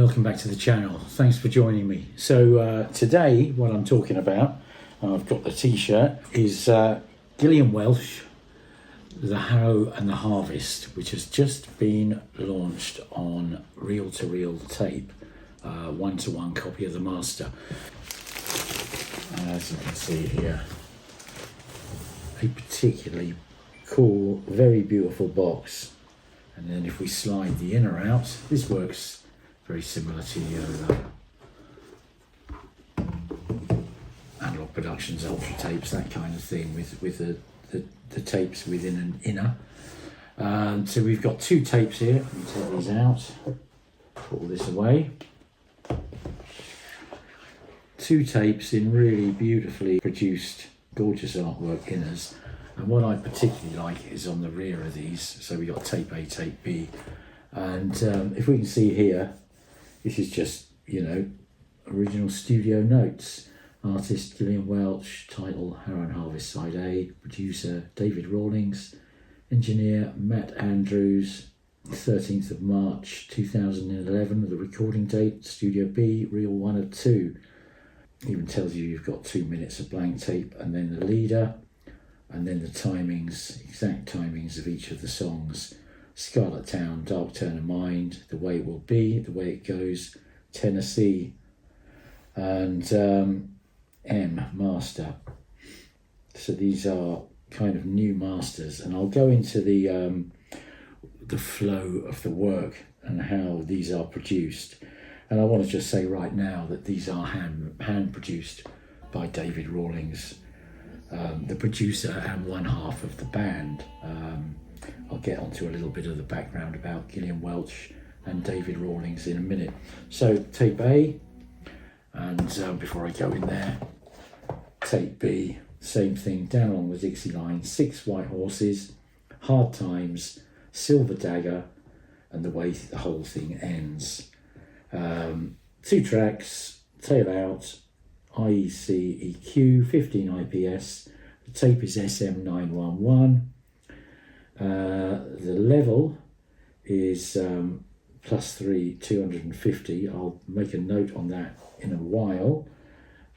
welcome back to the channel. Thanks for joining me. So today what I'm talking about, I've got the t-shirt, is Gillian Welch, The Harrow and the Harvest, which has just been launched on reel-to-reel tape, one-to-one copy of the master. As you can see here, a particularly cool, very beautiful box. And then if we slide the inner out, this works very similar to your Analog Productions Ultra tapes, that kind of thing, with the tapes within an inner. So we've got two tapes here. Let me take these out, put all this away. Two tapes in really beautifully produced, gorgeous artwork inners. And what I particularly like is on the rear of these. So we got tape A, tape B. And if we can see here, this is just, original studio notes. Artist Gillian Welch, title Harrow and Harvest side A, producer Dave Rawlings, engineer Matt Andrews, 13th of March 2011 with the recording date, Studio B, reel 1 of 2. Even tells you you've got 2 minutes of blank tape, and then the leader, and then the timings, exact timings of each of the songs. Scarlet Town, Dark Turn of Mind, The Way It Will Be, The Way It Goes, Tennessee, and M, Master. So these are kind of new masters, and I'll go into the flow of the work and how these are produced. And I want to just say right now that these are hand produced by Dave Rawlings, the producer and one half of the band. I'll get onto a little bit of the background about Gillian Welch and Dave Rawlings in a minute. So tape A, and before I go in there, tape B, same thing, Down Along the Dixie Line, 6 White Horses, Hard Times, Silver Dagger, and The Way the Whole Thing Ends. 2 tracks, Tail Out, IEC EQ, 15 IPS, the tape is SM911, the level is +3 250. I'll make a note on that in a while,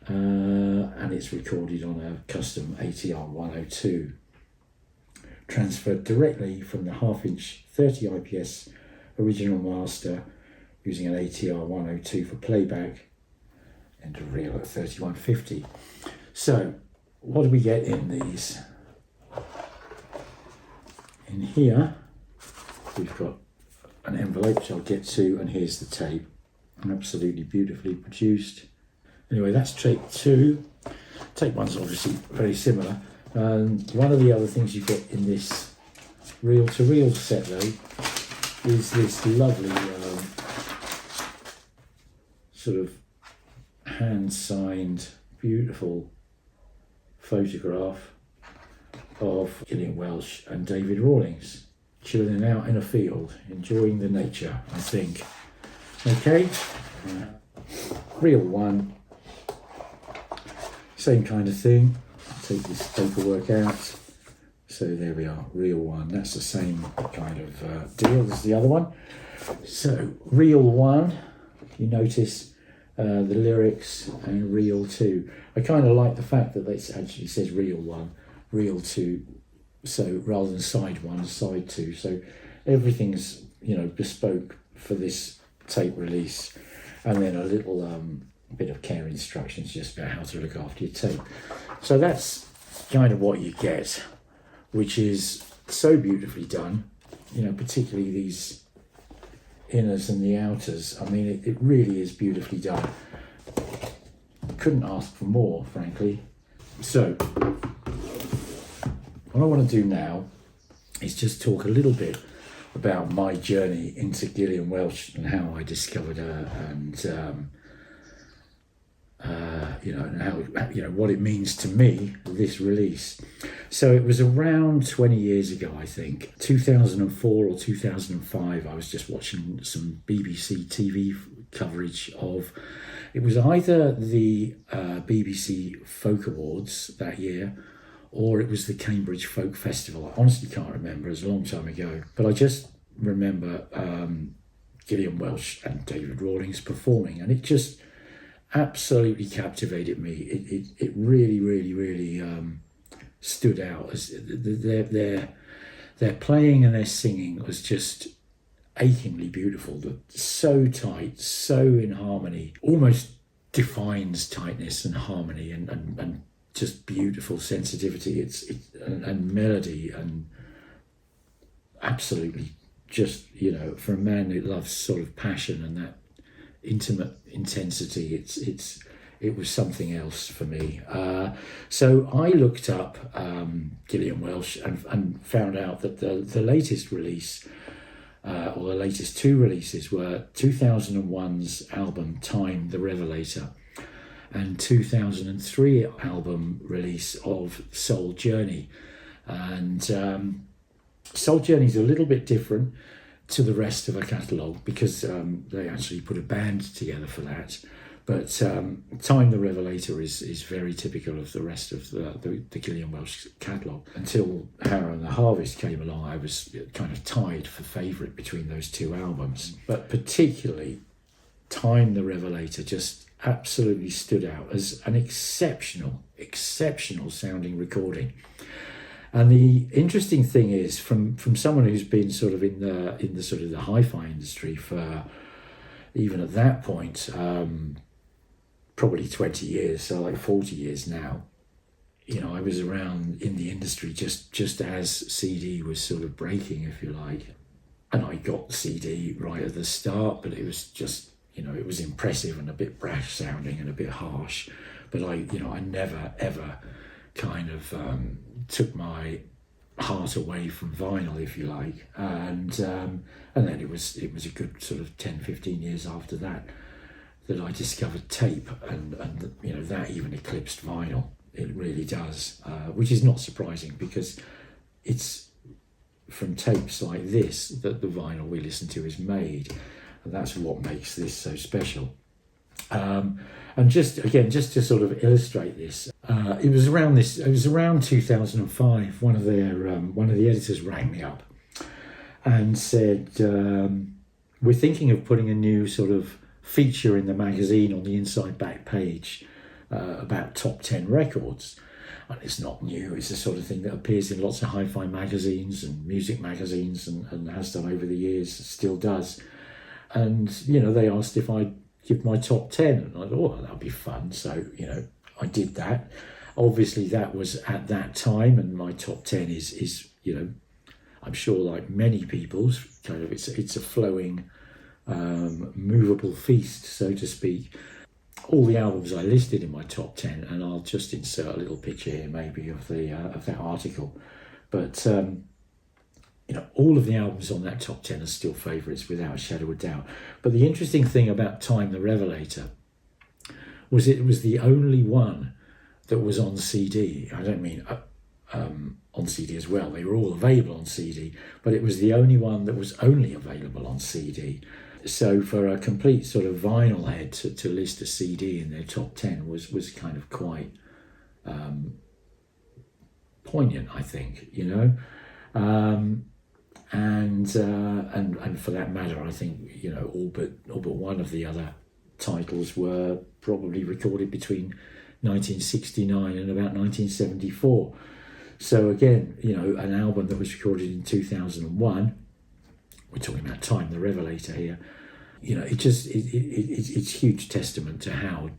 and it's recorded on a custom ATR 102, transferred directly from the half-inch 30 IPS original master using an ATR 102 for playback, and a reel at 3150. So what do we get in these? In here we've got an envelope which I'll get to, and here's the tape, absolutely beautifully produced. Anyway, that's tape 2. Tape 1's obviously very similar, and one of the other things you get in this reel-to-reel set though is this lovely sort of hand-signed, beautiful photograph of Gillian Welch and Dave Rawlings chilling out in a field, enjoying the nature, I think. Okay, reel 1, same kind of thing. I'll take this paperwork out. So there we are, reel 1. That's the same kind of deal as the other one. So reel 1, you notice the lyrics, and reel 2. I kind of like the fact that it actually says reel 1, reel 2, so rather than side 1, side 2. So everything's bespoke for this tape release, and then a little bit of care instructions just about how to look after your tape. So that's kind of what you get, which is so beautifully done. Particularly these inners and the outers. I mean, it really is beautifully done. Couldn't ask for more, frankly. So what I want to do now is just talk a little bit about my journey into Gillian Welch and how I discovered her, and and how what it means to me, this release. So it was around 20 years ago, I think, 2004 or 2005. I was just watching some BBC TV coverage of, it was either the BBC Folk Awards that year, or it was the Cambridge Folk Festival. I honestly can't remember, it was a long time ago, but I just remember Gillian Welch and David Rawlings performing, and it just absolutely captivated me. It really, really, really stood out as their playing and their singing was just achingly beautiful. So tight, so in harmony, almost defines tightness and harmony and just beautiful sensitivity. And melody, and absolutely just, for a man who loves sort of passion and that intimate intensity, it was something else for me. So I looked up Gillian Welch and found out that the latest release, or the latest two releases, were 2001's album Time the Revelator and 2003 album release of Soul Journey. And Soul Journey is a little bit different to the rest of her catalogue because they actually put a band together for that. But Time the Revelator is very typical of the rest of the Gillian Welch catalogue. Until Harrow The Harvest came along, I was kind of tied for favourite between those two albums. But particularly, Time the Revelator just absolutely stood out as an exceptional sounding recording. And the interesting thing is, from someone who's been sort of in the sort of the hi-fi industry for, even at that point, probably 20 years, so like 40 years now. I was around in the industry just as CD was sort of breaking, if you like. And I got the CD right at the start, but it was just, it was impressive and a bit brash sounding and a bit harsh. But I never ever kind of took my heart away from vinyl, if you like. And then it was a good sort of 10-15 years after that I discovered tape, and that even eclipsed vinyl. It really does, which is not surprising because it's from tapes like this that the vinyl we listen to is made, and that's what makes this so special. And just to sort of illustrate this, it was around 2005. One of the editors rang me up and said, we're thinking of putting a new sort of feature in the magazine on the inside back page about top 10 records. And it's not new, it's the sort of thing that appears in lots of hi-fi magazines and music magazines and has done over the years, still does. And they asked if I'd give my top 10, and I thought, oh, that'd be fun. So I did that. Obviously that was at that time, and my top 10 is I'm sure like many people's kind of, it's a flowing movable feast, so to speak. All the albums I listed in my top 10, and I'll just insert a little picture here maybe of that article, but all of the albums on that top 10 are still favourites without a shadow of doubt. But the interesting thing about Time the Revelator was it was the only one that was on CD. I don't mean on CD as well, they were all available on CD, but it was the only one that was only available on CD. So for a complete sort of vinyl head to list a CD in their top 10 was kind of quite poignant, I think, and for that matter, I think all but one of the other titles were probably recorded between 1969 and about 1974. So again, an album that was recorded in 2001. We're talking about Time the Revelator here. It's huge testament to how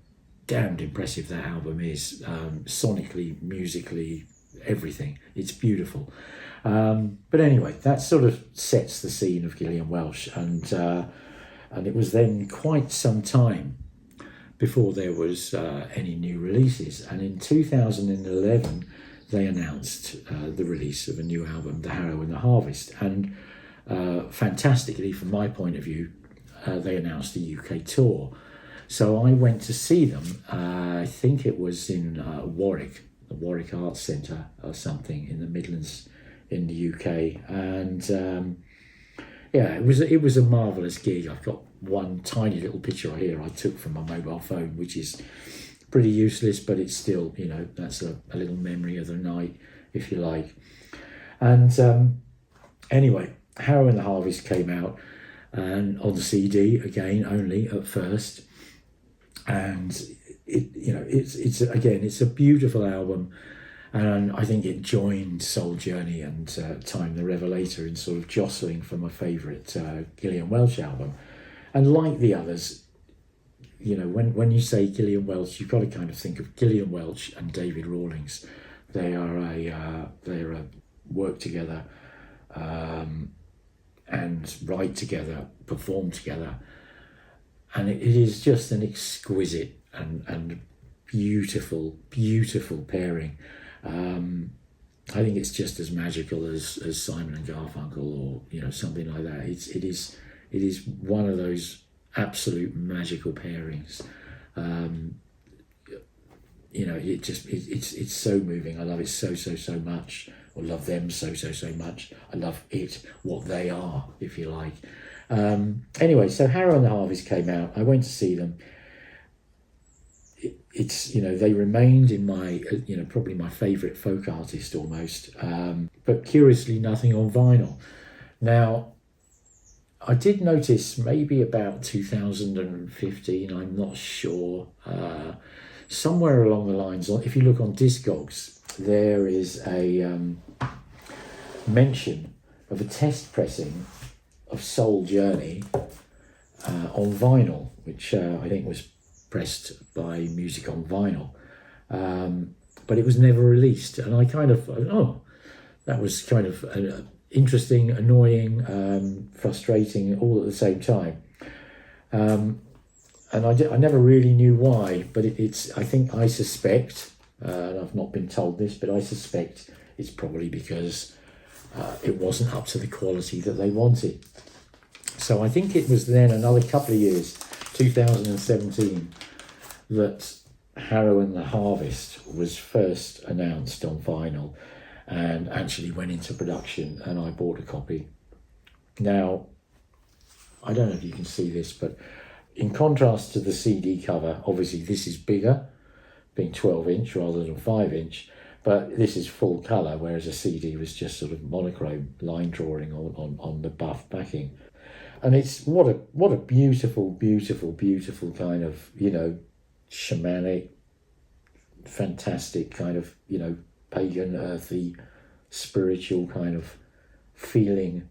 damned impressive that album is, sonically, musically, everything. It's beautiful. But anyway, that sort of sets the scene of Gillian Welch, and it was then quite some time before there was any new releases. And in 2011, they announced the release of a new album, The Harrow The Harvest, and fantastically, from my point of view, they announced a UK tour. So I went to see them. I think it was in Warwick, the Warwick Arts Centre or something in the Midlands in the UK. And it was a marvellous gig. I've got one tiny little picture here I took from my mobile phone, which is pretty useless, but it's still, that's a little memory of the night, if you like. And anyway, Harrow The Harvest came out, and on the CD again only at first. And it's a beautiful album, and I think it joined Soul Journey and Time the Revelator in sort of jostling for my favourite Gillian Welch album. And like the others, when you say Gillian Welch, you've got to kind of think of Gillian Welch and David Rawlings. They're a work together, and write together, perform together, and it is just an exquisite and beautiful pairing. I think it's just as magical as Simon and Garfunkel, or something like that. It is one of those absolute magical pairings. It's so moving. I love it so much, or love them so much. I love it, what they are, if you like. Anyway, so Harrow and the Harvest came out. I went to see them. They remained in my probably my favourite folk artist almost, but curiously nothing on vinyl. Now, I did notice maybe about 2015, I'm not sure, somewhere along the lines, if you look on Discogs, there is a mention of a test pressing of Soul Journey on vinyl, which I think was pressed by Music on Vinyl, but it was never released. And I kind of that was kind of interesting, annoying, frustrating, all at the same time. And I never really knew why, but I suspect, and I've not been told this, but I suspect it's probably because it wasn't up to the quality that they wanted. So I think it was then another couple of years, 2017, that Harrow and the Harvest was first announced on vinyl and actually went into production, and I bought a copy. Now, I don't know if you can see this, but in contrast to the CD cover, obviously this is bigger, being 12-inch rather than 5-inch, but this is full colour, whereas a CD was just sort of monochrome line drawing on the buff backing. And it's what a beautiful kind of, shamanic, fantastic kind of, pagan, earthy, spiritual kind of feeling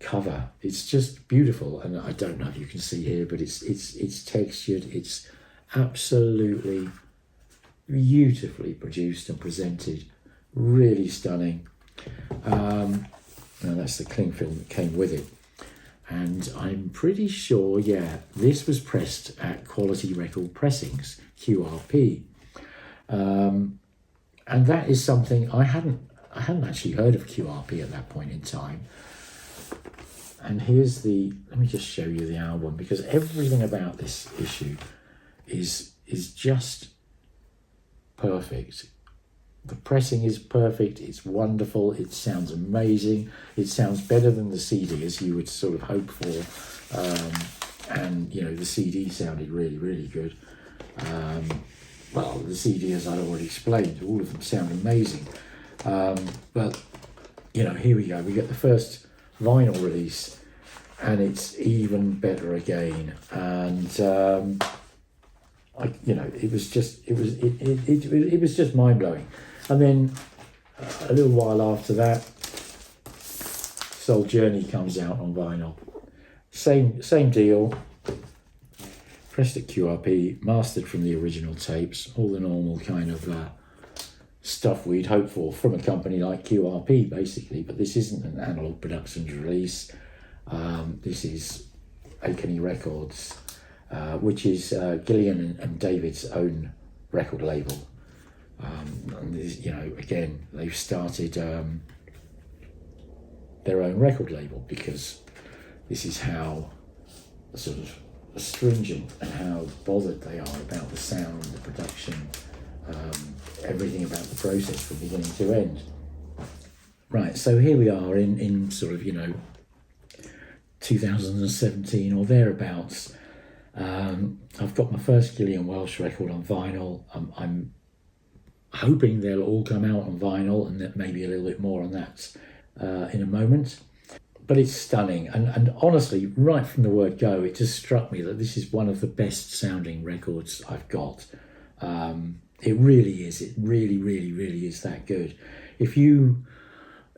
cover. It's just beautiful, and I don't know if you can see here, but it's textured. It's absolutely beautifully produced and presented, really stunning. And that's the cling film that came with it. And I'm pretty sure, this was pressed at Quality Record Pressings, QRP. And that is something I hadn't actually heard of QRP at that point in time. And let me just show you the album, because everything about this issue is just perfect. The pressing is perfect, it's wonderful, it sounds amazing, it sounds better than the CD, as you would sort of hope for. And the CD sounded really good. Well, the CD, as I already explained, all of them sound amazing. But here we go, we get the first vinyl release, and it's even better again. And it was just mind-blowing. And then a little while after that, Soul Journey comes out on vinyl. Same deal. Pressed at QRP, mastered from the original tapes, all the normal kind of stuff we'd hope for from a company like QRP, basically. But this isn't an Analog Productions release. This is Akenny Records, which is Gillian and David's own record label. And again, they've started their own record label, because this is how sort of stringent and how bothered they are about the sound, the production, everything about the process from beginning to end. Right, so here we are in sort of 2017 or thereabouts. I've got my first Gillian Welch record on vinyl. I'm hoping they'll all come out on vinyl, and that maybe a little bit more on that in a moment. but it's stunning. And honestly, right from the word go, it just struck me that this is one of the best sounding records I've got. It really is. It really, really, really is that good. If you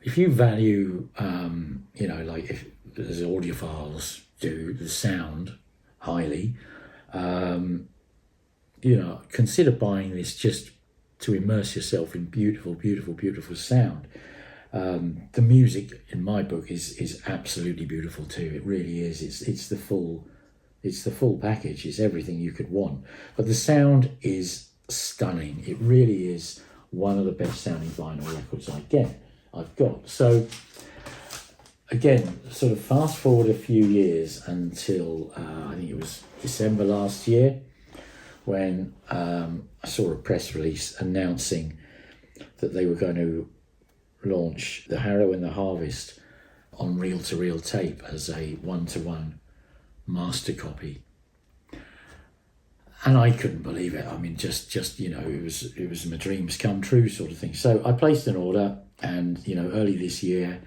value, like if as audiophiles do, the sound highly, consider buying this just to immerse yourself in beautiful, beautiful, beautiful sound. The music in my book is absolutely beautiful too. It really is. It's the full package. It's everything you could want. But the sound is stunning. It really is one of the best sounding vinyl records I've got. So again, sort of fast forward a few years until I think it was December last year, when I saw a press release announcing that they were going to launch the Harrow and the Harvest on reel-to-reel tape as a one-to-one master copy. And I couldn't believe it. I mean, just it was my dreams come true sort of thing. So I placed an order, and early this year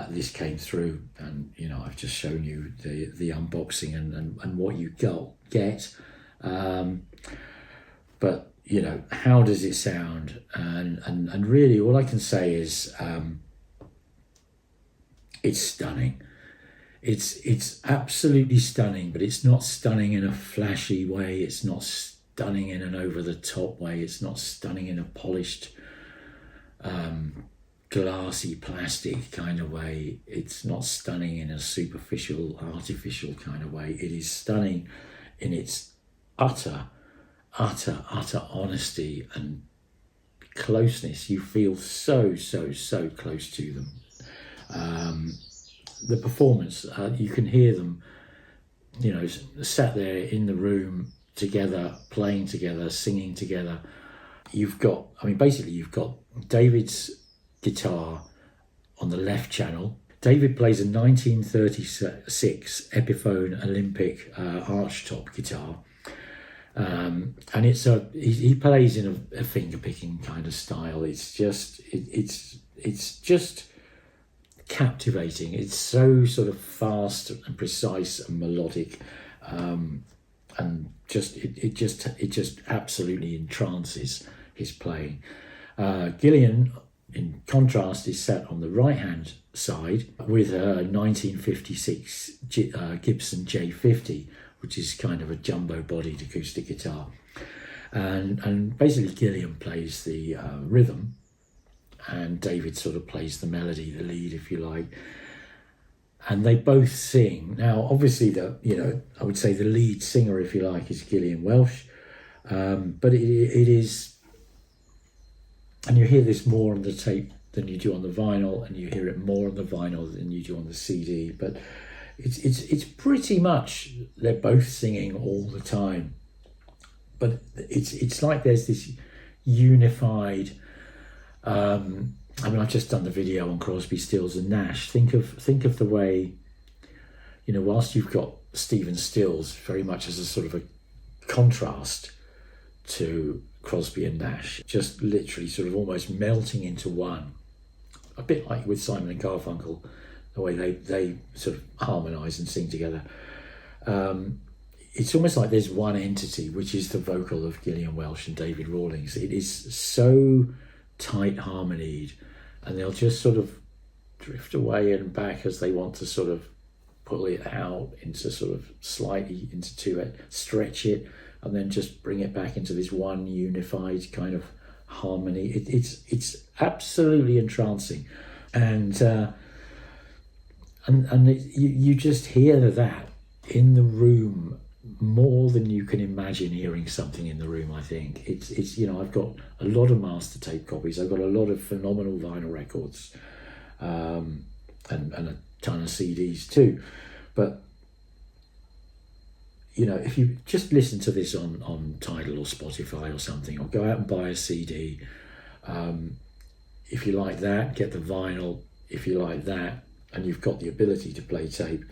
this came through, and I've just shown you the unboxing and what you get. But how does it sound? And really, all I can say is it's stunning. It's absolutely stunning, but it's not stunning in a flashy way. It's not stunning in an over-the-top way. It's not stunning in a polished, glassy plastic kind of way. It's not stunning in a superficial, artificial kind of way. It is stunning in its utter honesty and closeness. You feel so close to them. The performance, you can hear them, sat there in the room together, playing together, singing together. You've got David's guitar on the left channel. David plays a 1936 Epiphone Olympic archtop guitar. And he plays in a finger picking kind of style. It's just captivating. It's so sort of fast and precise and melodic, and it just absolutely entrances his playing. Gillian, in contrast, is sat on the right hand side with a 1956 Gibson J50, which is kind of a jumbo-bodied acoustic guitar. And basically Gillian plays the rhythm, and David sort of plays the melody, the lead, if you like. And they both sing. Now, obviously, I would say the lead singer, if you like, is Gillian Welch. But it is, and you hear this more on the tape than you do on the vinyl, and you hear it more on the vinyl than you do on the CD. But it's pretty much, they're both singing all the time, but it's like there's this unified. I've just done the video on Crosby, Stills and Nash. Think of the way, whilst you've got Stephen Stills very much as a sort of a contrast to Crosby and Nash, just literally sort of almost melting into one, a bit like with Simon and Garfunkel, the way they sort of harmonise and sing together. It's almost like there's one entity, which is the vocal of Gillian Welch and David Rawlings. It is so tight harmonied, and they'll just sort of drift away and back as they want to sort of pull it out into sort of slightly into it, stretch it, and then just bring it back into this one unified kind of harmony. It's absolutely entrancing, and you just hear that in the room more than you can imagine hearing something in the room. I think it's I've got a lot of master tape copies. I've got a lot of phenomenal vinyl records, and a ton of CDs too. But if you just listen to this on Tidal or Spotify or something, or go out and buy a CD, if you like that, get the vinyl. If you like that, and you've got the ability to play tape,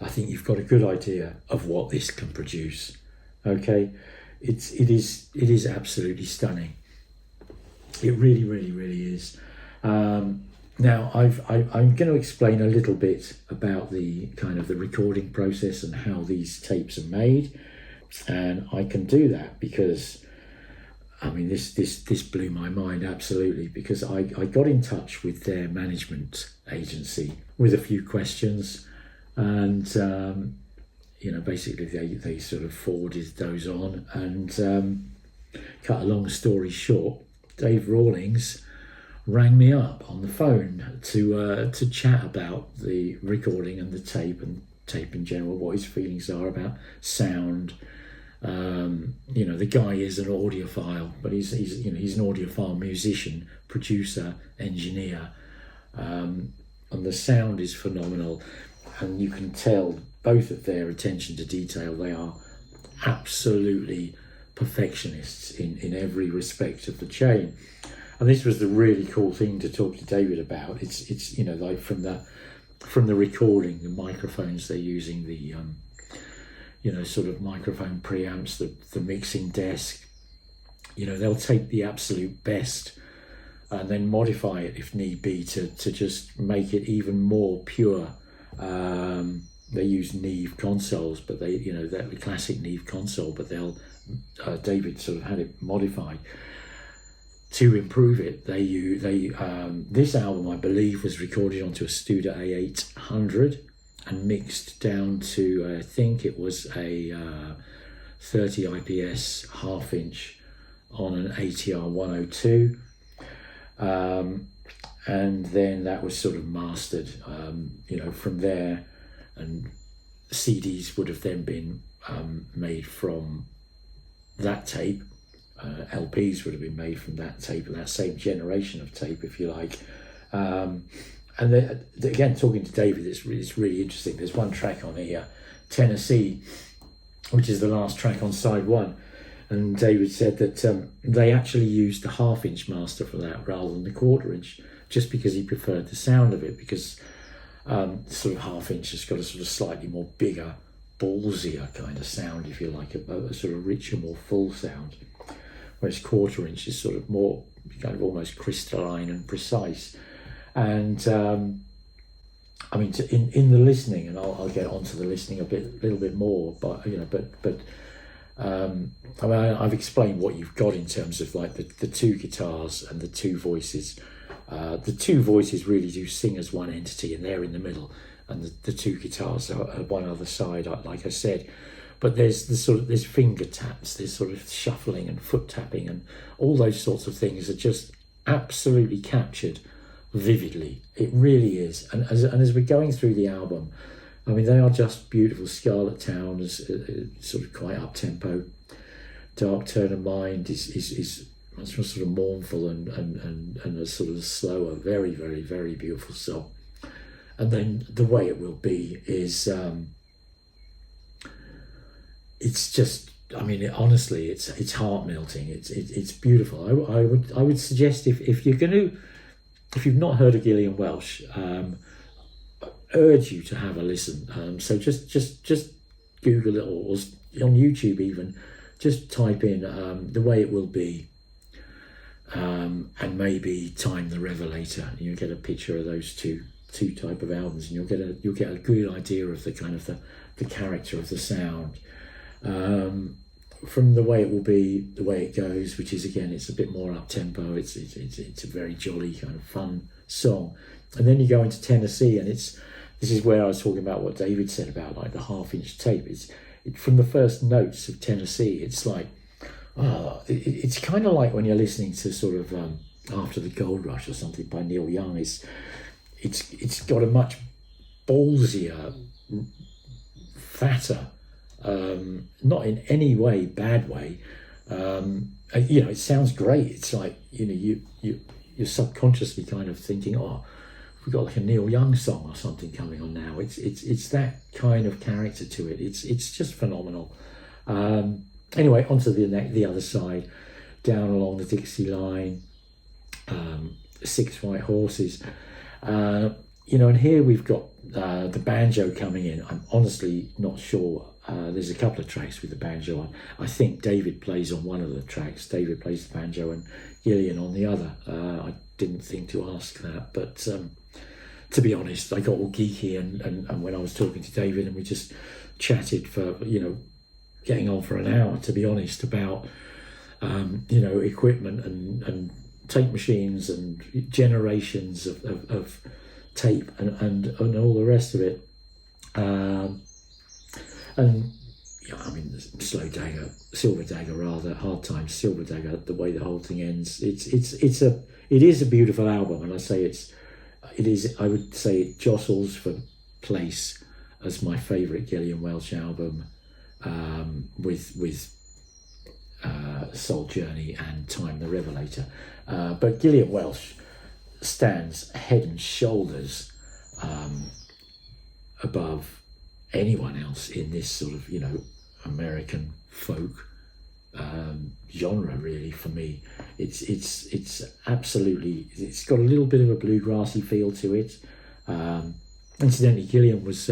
I think you've got a good idea of what this can produce. Okay, it is absolutely stunning. It really, really, really is. Now Now, I'm going to explain a little bit about the kind of the recording process and how these tapes are made, and I can do that because, I mean, this blew my mind absolutely, because I got in touch with their management agency with a few questions, and basically they sort of forwarded those on, and cut a long story short, Dave Rawlings rang me up on the phone to chat about the recording and the tape in general, what his feelings are about sound. The guy is an audiophile, but he's an audiophile musician, producer, engineer, and the sound is phenomenal, and you can tell both of their attention to detail. They are absolutely perfectionists in every respect of the chain. And this was the really cool thing to talk to David about. It's like from the recording, the microphones they're using, the sort of microphone preamps, the mixing desk. They'll take the absolute best and then modify it if need be to just make it even more pure. They use Neve consoles, but they're the classic Neve console, but David sort of had it modified to improve it. This album, I believe, was recorded onto a Studer A800 and mixed down to, I think it was a 30 IPS half-inch on an ATR 102, and then that was sort of mastered, from there, and CDs would have then been made from that tape. LPs would have been made from that tape, and that same generation of tape, if you like. And then, again, talking to David, it's really interesting. There's one track on here, Tennessee, which is the last track on side one. And David said that they actually used the half-inch master for that rather than the quarter-inch, just because he preferred the sound of it, because sort of half-inch has got a sort of slightly more bigger, ballsier kind of sound, if you like, a sort of richer, more full sound. Whereas quarter-inch is sort of more kind of almost crystalline and precise. And in the listening, and I'll get onto the listening a little bit more, but I've explained what you've got in terms of like the two guitars and the two voices. The two voices really do sing as one entity, and they're in the middle, and the two guitars are one other side, like I said. But there's finger taps, there's sort of shuffling and foot tapping, and all those sorts of things are just absolutely captured vividly. It really is. And as we're going through the album, I mean, they are just beautiful. Scarlet Town is sort of quite up tempo. Dark Turn of Mind is much more sort of mournful and a sort of slower, very, very, very beautiful song. And then The Way It Will Be is. It's just, I mean, honestly, it's heart melting. It's beautiful. I would suggest if you've not heard of Gillian Welch, urge you to have a listen. So just Google it, or on YouTube even, just type in The Way It Will Be, and maybe Time the Revelator, and you'll get a picture of those two type of albums, and you'll get a good idea of the kind of the character of the sound. From The Way It Will Be, The Way It Goes, which is, again, it's a bit more up tempo. It's a very jolly kind of fun song. And then you go into Tennessee, and this is where I was talking about what David said about like the half-inch tape. It's from the first notes of Tennessee. It's like, it's kind of like when you're listening to sort of After the Gold Rush or something by Neil Young. It's got a much ballsier, fatter. Not in any way bad way. It sounds great. It's like you're subconsciously kind of thinking, oh, we've got like a Neil Young song or something coming on now. It's that kind of character to it. It's just phenomenal. Anyway, onto the other side, Down Along the Dixie Line, Six White Horses. And here we've got the banjo coming in. I'm honestly not sure. There's a couple of tracks with the banjo on. I think David plays on one of the tracks. David plays the banjo and Gillian on the other. I didn't think to ask that, but to be honest, I got all geeky and when I was talking to David, and we just chatted for, getting on for an hour, to be honest, about equipment and tape machines and generations of tape and all the rest of it. Slow Dagger, Silver Dagger rather, Hard Times, Silver Dagger, the way the whole thing ends, it is a beautiful album, and I would say it jostles for place as my favourite Gillian Welch album, with Soul Journey and Time the Revelator. But Gillian Welch stands head and shoulders above anyone else in this sort of, American folk genre, really, for me. It's absolutely, it's got a little bit of a bluegrassy feel to it. Incidentally, Gillian was,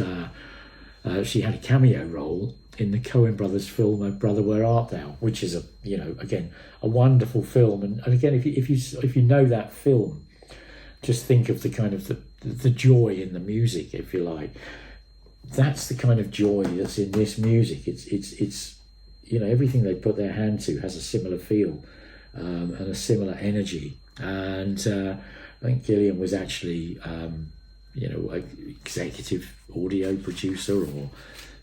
she had a cameo role in the Coen brothers film "Oh Brother, Where Art Thou," which is again a wonderful film. And again, if you know that film, just think of the kind of the joy in the music, if you like. That's the kind of joy that's in this music. It's everything they put their hand to has a similar feel and a similar energy. And I think Gillian was actually an executive audio producer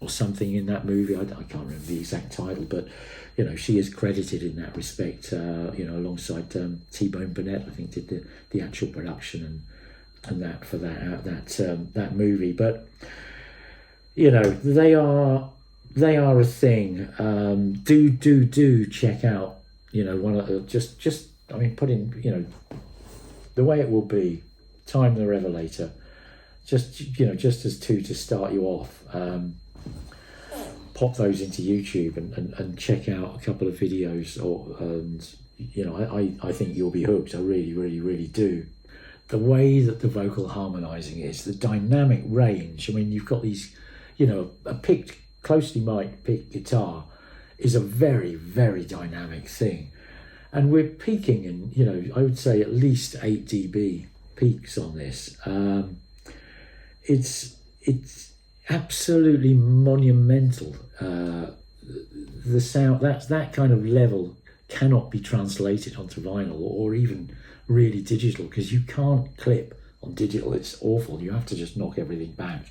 or something in that movie. I can't remember the exact title, but she is credited in that respect. Alongside T-Bone Burnett, I think, did the actual production and that for that movie. But they are a thing. Do check out one of the, put in The Way It Will Be, Time the Revelator, just as two to start you off. Pop those into YouTube and check out a couple of videos, I think you'll be hooked. I really, really, really do. The way that the vocal harmonizing is, the dynamic range. You've got these, a closely mic'd picked guitar is a very, very dynamic thing. And we're peaking in, I would say at least 8 dB peaks on this. It's absolutely monumental. The sound, that kind of level cannot be translated onto vinyl or even really digital, because you can't clip on digital. It's awful. You have to just knock everything back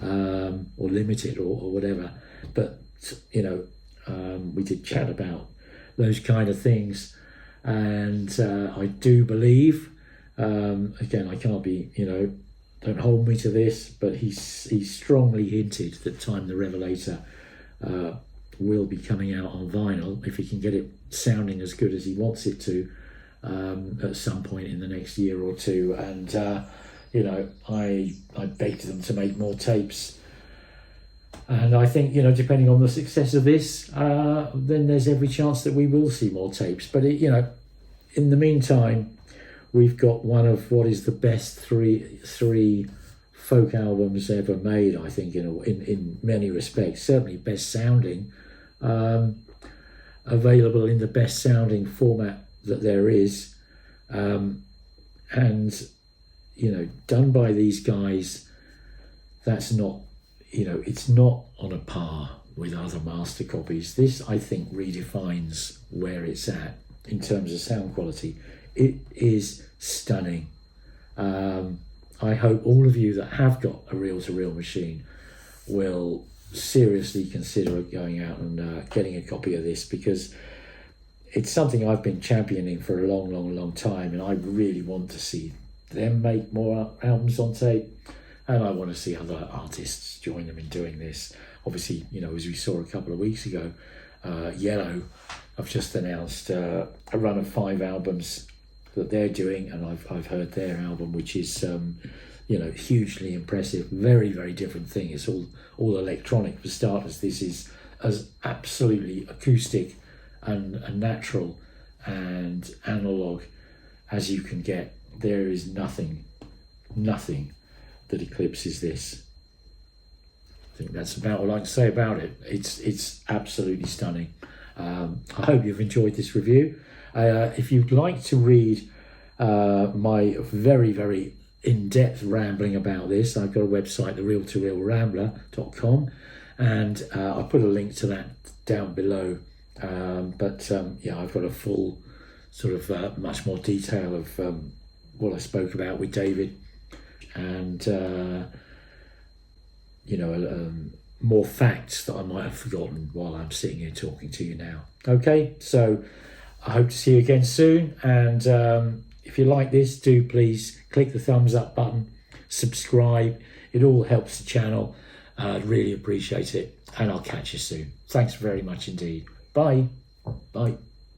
or limit it or whatever. But we did chat about those kind of things, and I do believe, again, I can't be, don't hold me to this, but he strongly hinted that Time the Revelator will be coming out on vinyl, if he can get it sounding as good as he wants it to, at some point in the next year or two. And I begged them to make more tapes, and I think depending on the success of this, then there's every chance that we will see more tapes. But in the meantime, we've got one of what is the best three folk albums ever made, I think, in many respects. Certainly best sounding, available in the best sounding format that there is, and done by these guys. That's not, it's not on a par with other master copies. This, I think, redefines where it's at in terms of sound quality. It is stunning. I hope all of you that have got a reel-to-reel machine will seriously consider going out and getting a copy of this, because it's something I've been championing for a long, long, long time, and I really want to see them make more albums on tape, and I want to see other artists join them in doing this. Obviously, as we saw a couple of weeks ago, Yellow have just announced a run of 5 albums that they're doing, and I've heard their album, which is hugely impressive. Very, very different thing. It's all electronic for starters. This is as absolutely acoustic and natural and analog as you can get. There is nothing that eclipses this. I think that's about all I can say about it. It's absolutely stunning. I hope you've enjoyed this review. If you'd like to read my very, very in-depth rambling about this, I've got a website, thereal2realrambler.com, and I'll put a link to that down below. Yeah, I've got a full sort of much more detail of what I spoke about with David, and more facts that I might have forgotten while I'm sitting here talking to you now. Okay, so I hope to see you again soon, and if you like this, do please click the thumbs up button, subscribe. It all helps the channel. I'd really appreciate it, and I'll catch you soon. Thanks very much indeed. Bye. Bye.